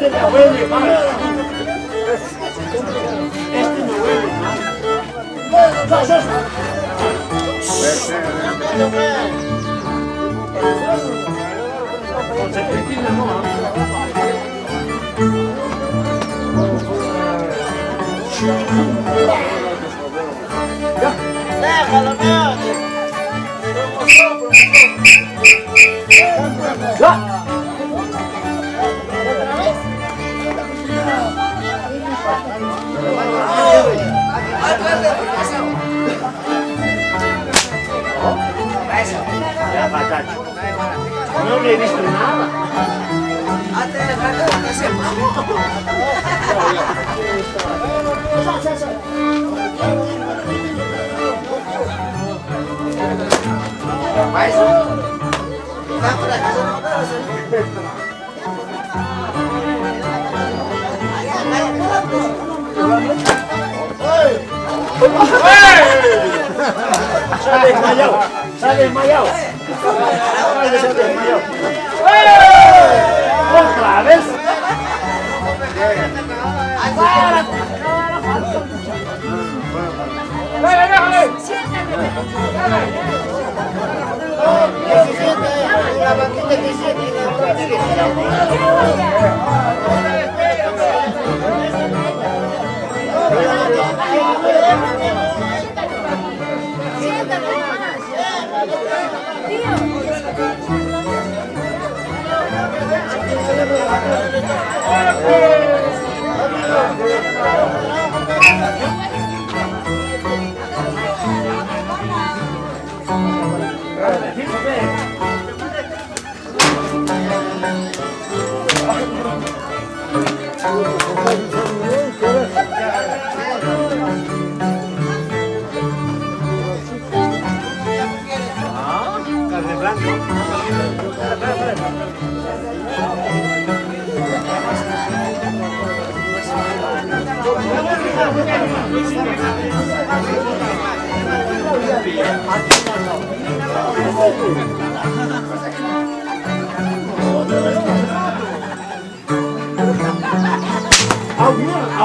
Este me huele mal. Este me huele mal. Con secretina no. Déjalo, mío. Ya, patacho. No le he visto nada. Se ha desmayado. Se ha desmayado. Se ha desmayado. ¡Otra vez!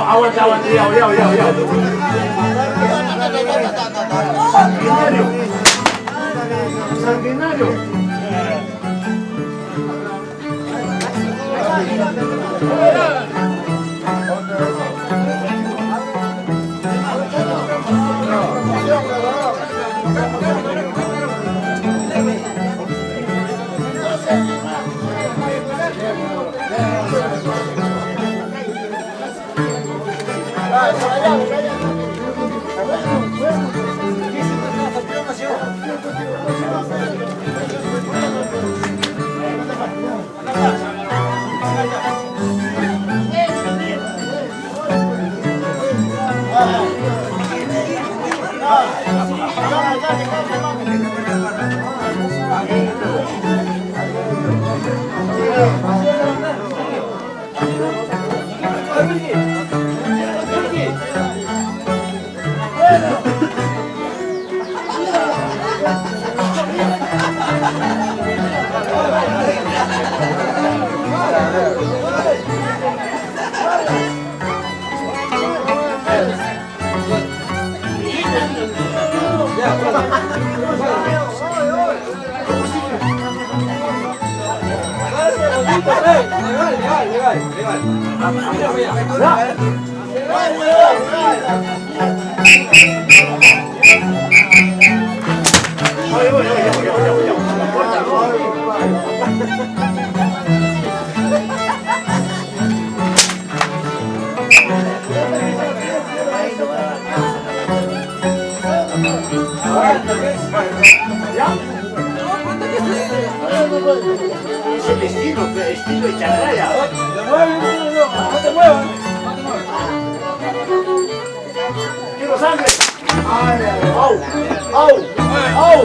Aguanta, aguanta, ya. Sanguinario. Sanguinario. Es el estilo de Chagraya. No te muevas. Quiero sangre. ¡Au! ¡Au! ¡Au!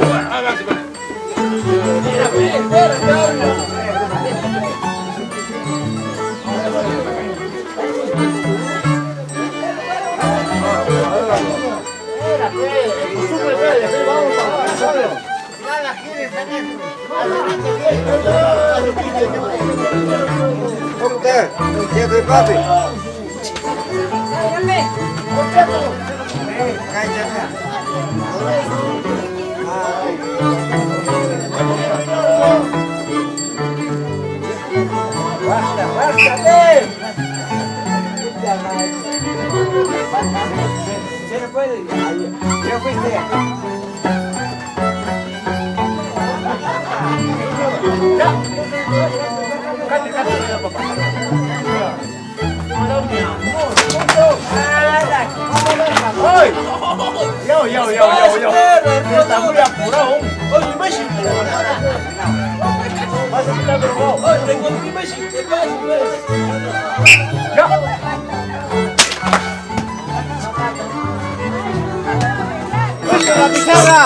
Mujer, ya soy papi. Basta, basta, se no puede. Ya fuiste. Yo. Está muy apurado. Oye, Messi. Vas a quitar el robo. Oye, tengo mi Messi. ¿Qué pasa, pues? Ya. ¡Oye, la pizarra!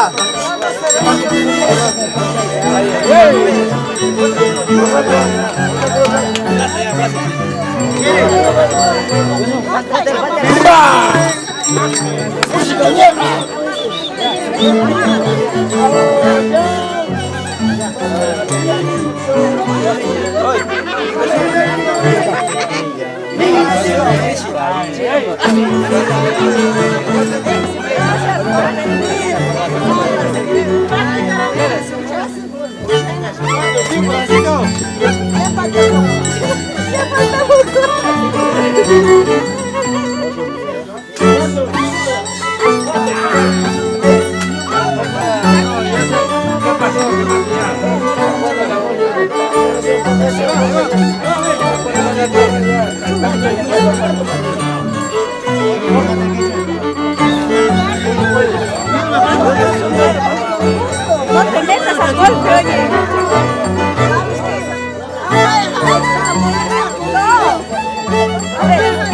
No te metas al golpe, oye. A ver, al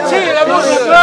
Sí, la música.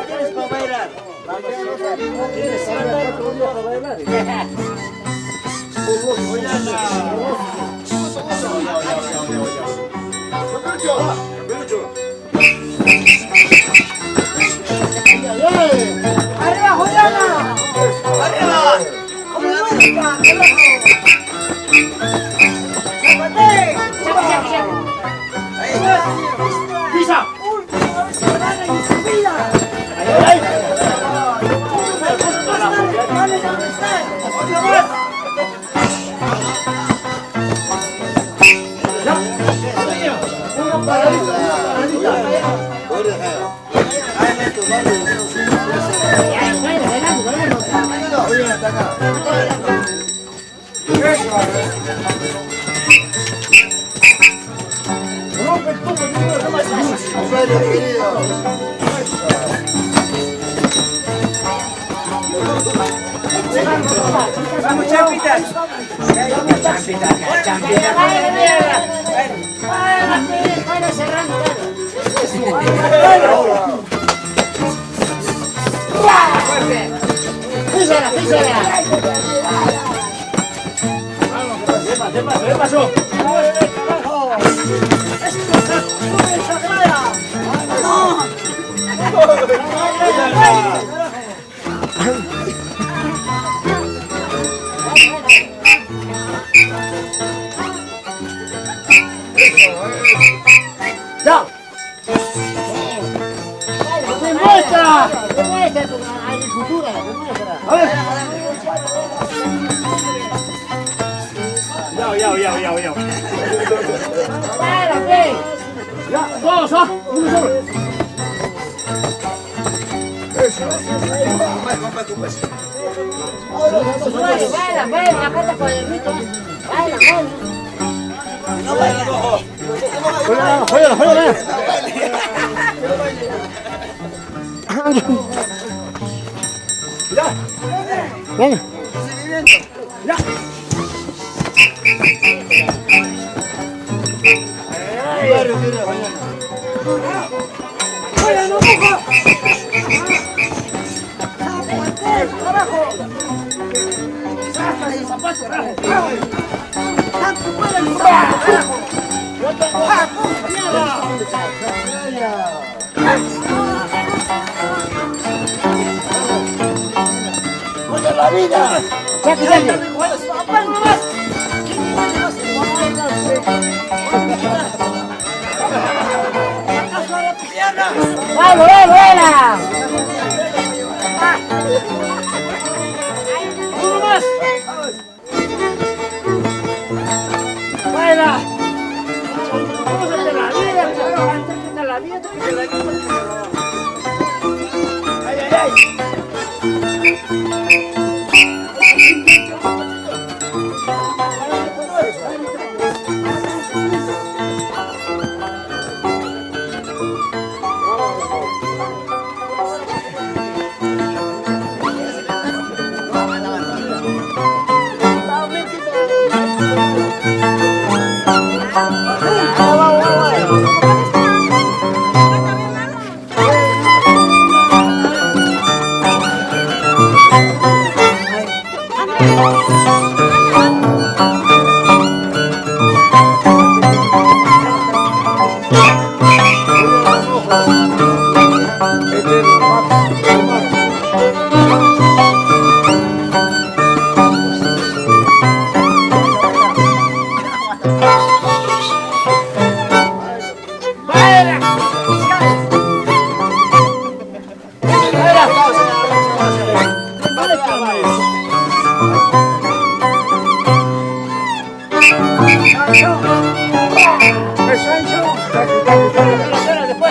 Tienes para bailar. ¡Arriba, Juliana! ¡Pisa! Vamos, champitas. Champitas, champitas. Bueno, cerrando, Písala, písala. ¿Qué pasó? ¡Ya! ¡Demuestra! ¡Demuestra tu agricultura! ¡Demuestra! A ver. Ya. ¡Para, ve! Ya, todos, ¿ah? Uno solo. Baila, la pata con el rito. Baila. Juega. Mira. Venga. Mira. La vida. ¡Vuela! Uno más. Baila. Vamos a hacer la vida, claro, antes que te la vida, que te la vida. Ay.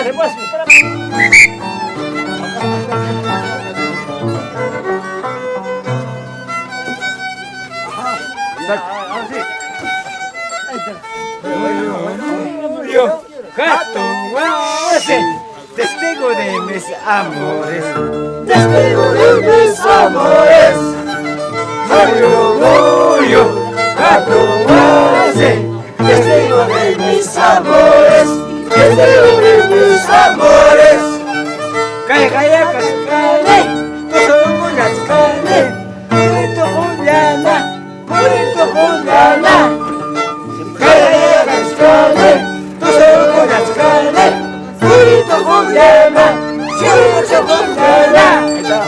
Después. Gato, testigo de mis amores. Testigo de mis amores. Muyo, gato, Testigo de mis amores. Testigo de mis amores. Kaya kaskale, tusok ko naskale. Purito Juliana. Kaya kaskale, tusok ko naskale. Purito Juliana. Ito.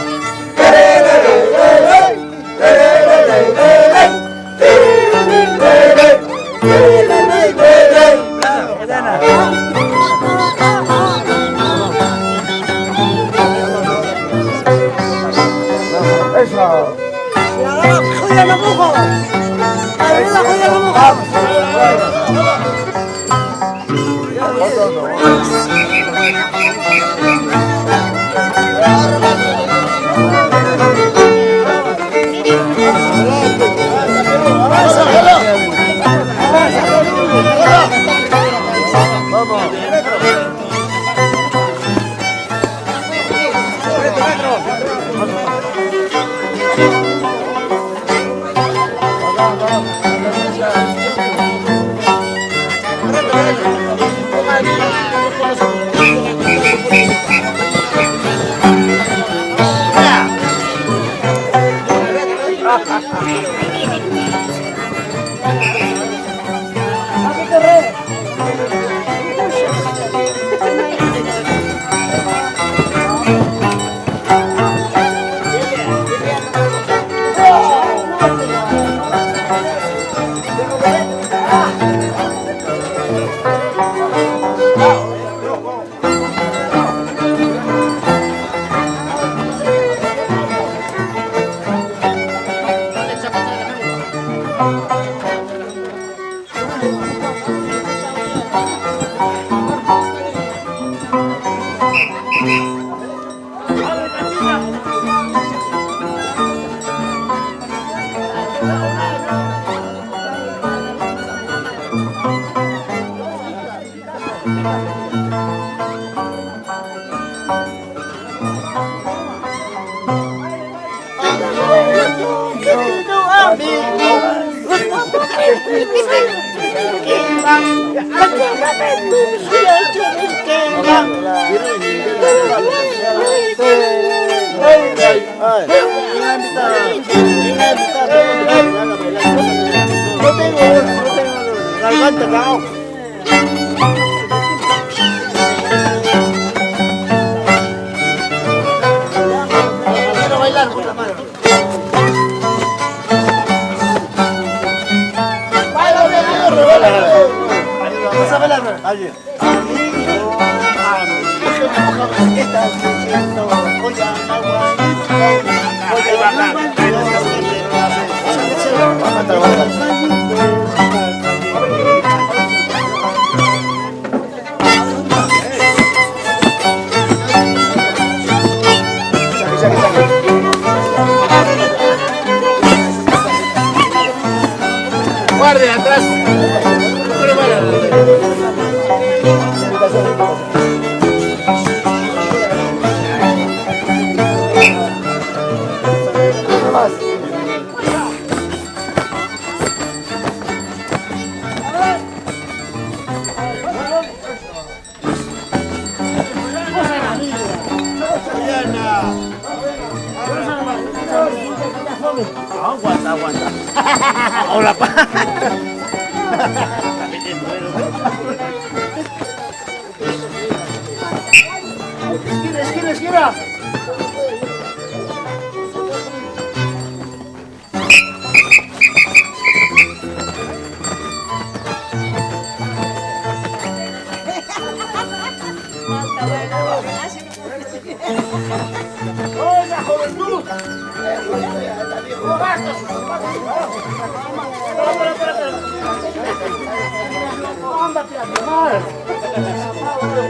Joya la mujo. Arriba, joya la mujo. Guardia atrás. Aguanta, aguanta. Hola, pa. Esquina, esquina, esquina. ¡Hola, juventud! ¡Basta! ¡Ándate a tomar!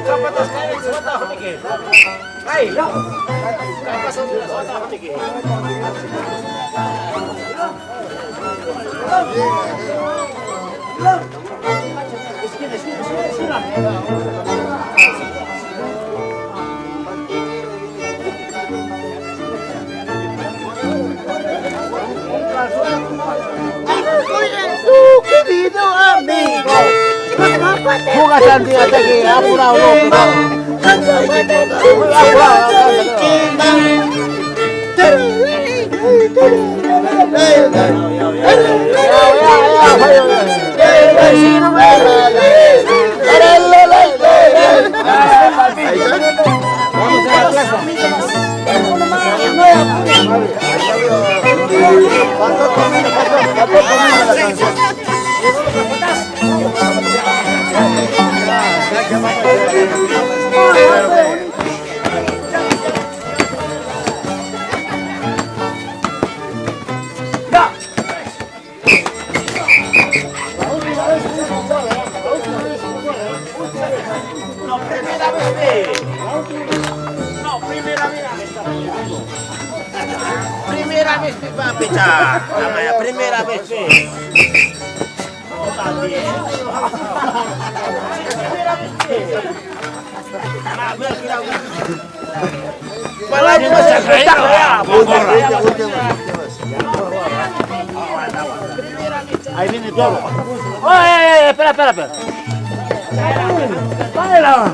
¡Zapatos caen! ¡Suelta, Jonique! ¡Ay! ¡Zapatos suelta, Jonique! ¡Esquina, esquina, esquina! Tu querido amigo. Jugaste hasta que apurado, primera vez que va a pechar. La primera vez que. También. Primera vez que. Para que vas a caer. Ahí viene todo. Oye, espera. Baila.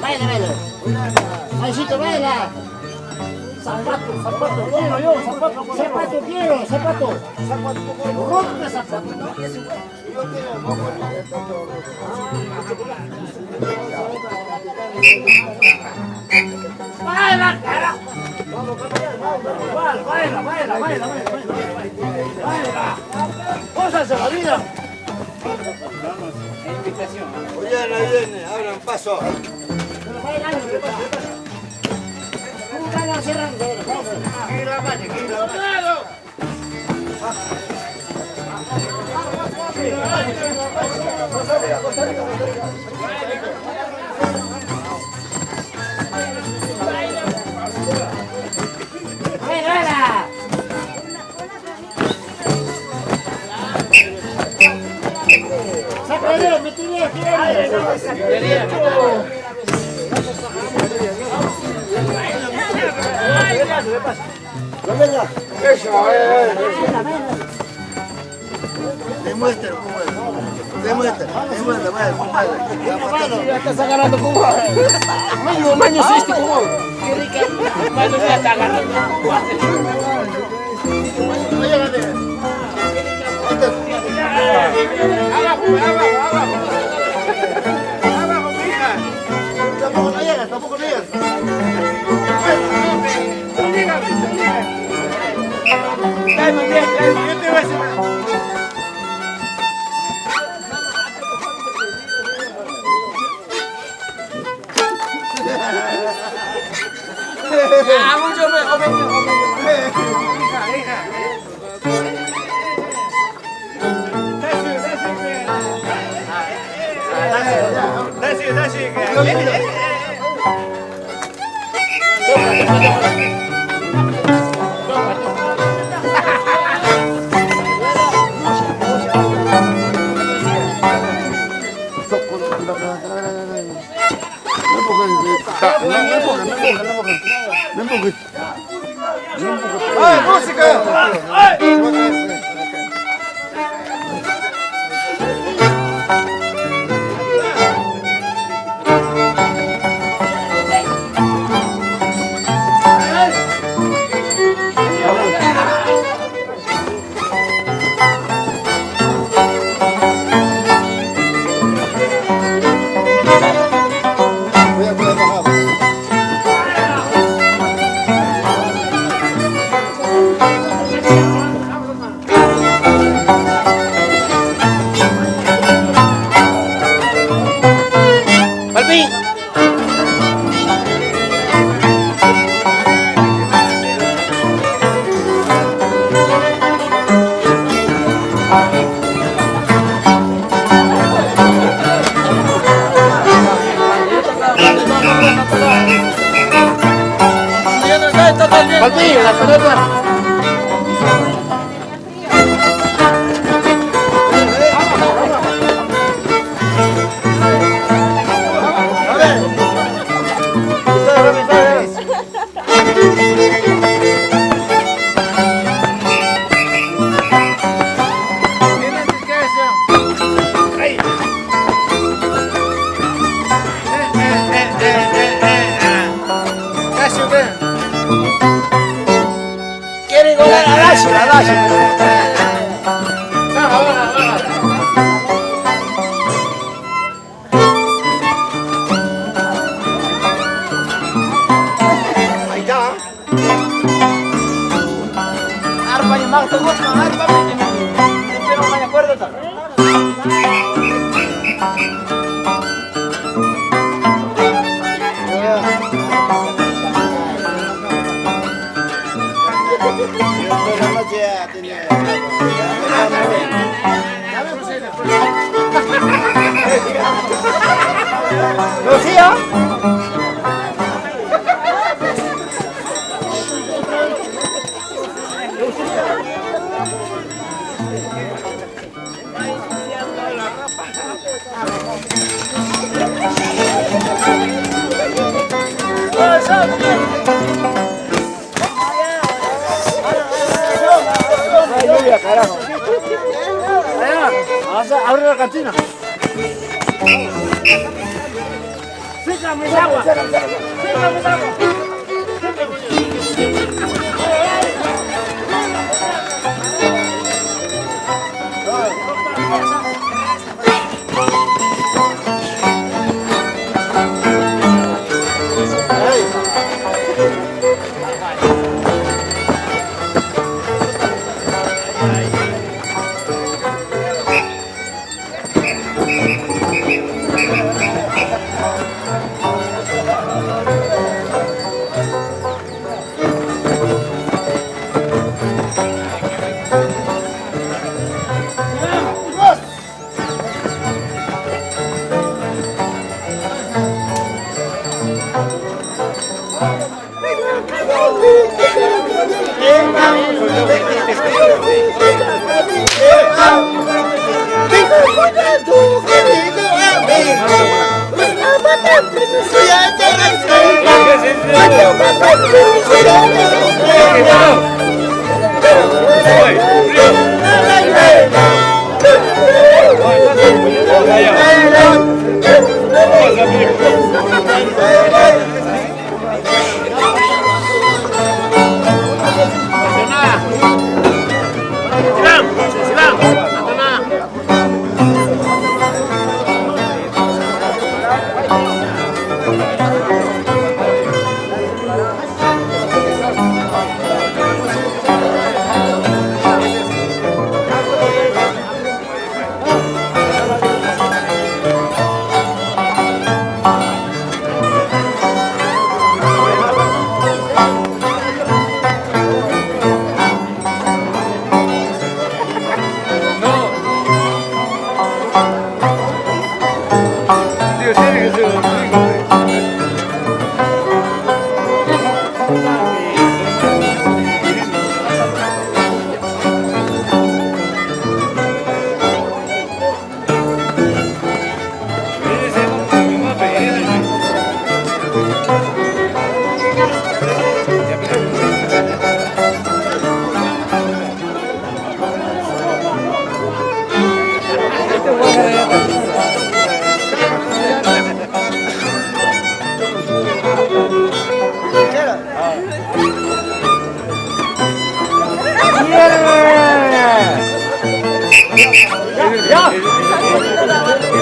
Baila. Maicito, baila. Zapato. Quiero. Zapato. Rompe zapato. Baila, carajo. Baila. Cosas de la vida. Oye, ahí viene, abran paso. Demuestra cómo es. Demuestra. Ya estás agarrando como. Maño, hiciste como. Qué rica. Maño ya está agarrando como. Abajo, mija. Tampoco no llegas. Yo te voy a decir. ¡Ay, música! Palpillo, la pelota. Lucía. Ay, lluvia, carajo. Allá, abre la cantina. Sígame el agua. Sígame el agua.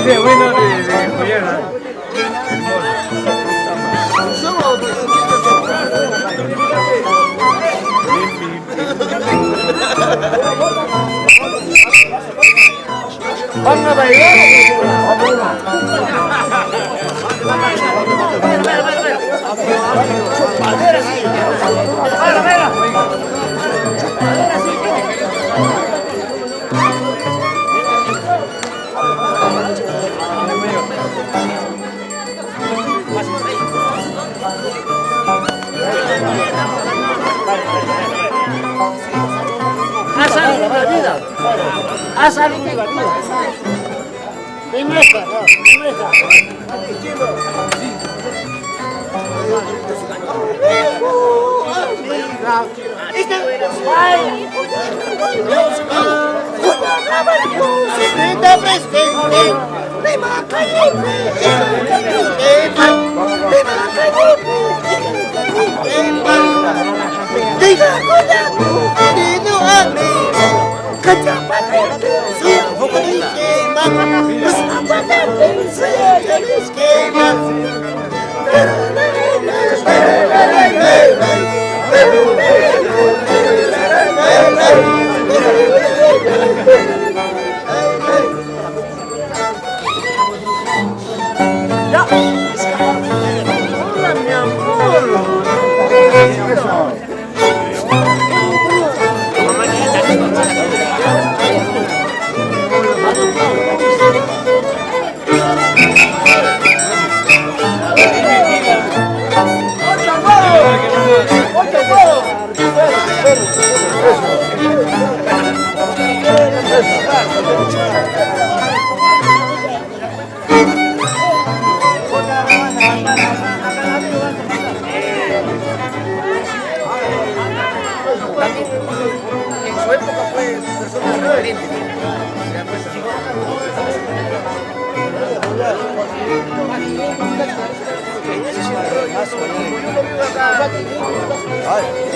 Ese bueno de Joyana. ¿Van a Haz algo de la vida. Haz algo de la vida. Ven esta, ven esta. caliente. Ay.